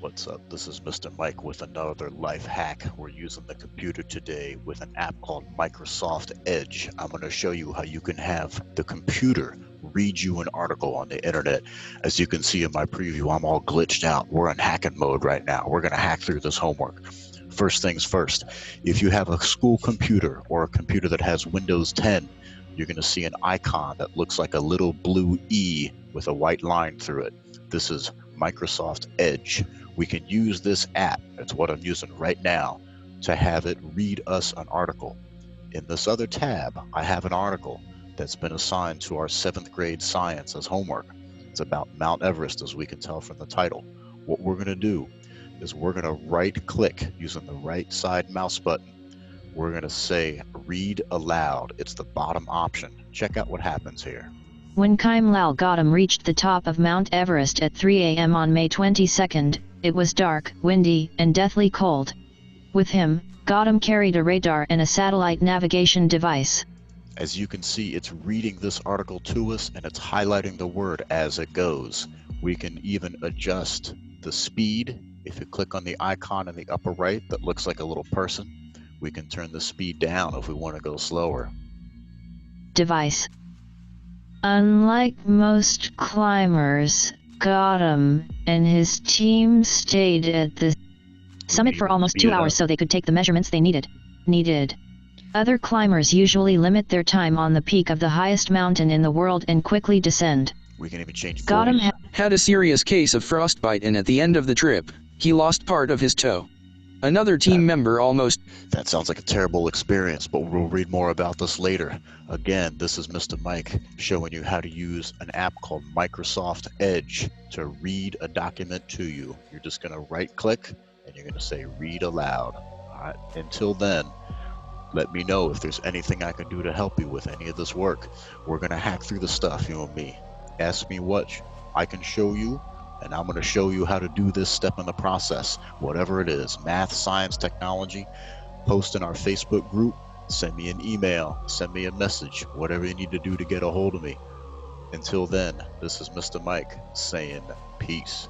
What's up? This is Mr. Mike with another life hack. We're using the computer today with an app called Microsoft Edge. I'm going to show you how you can have the computer read you an article on the internet. As you can see in my preview, I'm all glitched out. We're in hacking mode right now. We're going to hack through this homework. First things first, if you have a school computer or a computer that has Windows 10, you're going to see an icon that looks like a little blue E with a white line through it. This is Microsoft Edge. We can use this app, it's what I'm using right now, to have it read us an article. In this other tab, I have an article that's been assigned to our 7th grade science as homework. It's about Mount Everest, as we can tell from the title. What we're going to do is we're going to right click using the right side mouse button. We're going to say read aloud. It's the bottom option. Check out what happens here. When Lal Gautam reached the top of Mount Everest at 3 a.m. on May 22, it was dark, windy, and deathly cold. With him, Gautam carried a radar and a satellite navigation device. As you can see, it's reading this article to us and it's highlighting the word as it goes. We can even adjust the speed. If you click on the icon in the upper right that looks like a little person, we can turn the speed down if we want to go slower. Device. Unlike most climbers, Gautam and his team stayed at the summit for almost 2 hours so they could take the measurements they needed. Other climbers usually limit their time on the peak of the highest mountain in the world and quickly descend. We can even change Gautam had a serious case of frostbite, and at the end of the trip, he lost part of his toe. Another team member almost... That sounds like a terrible experience, but we'll read more about this later. Again, this is Mr. Mike showing you how to use an app called Microsoft Edge to read a document to you. You're just going to right click and you're going to say read aloud. All right. Until then, let me know if there's anything I can do to help you with any of this work. We're going to hack through the stuff, you and me. Ask me what I can show you, and I'm going to show you how to do this step in the process, whatever it is, math, science, technology. Post in our Facebook group, send me an email, send me a message, whatever you need to do to get a hold of me. Until then, this is Mr. Mike saying peace.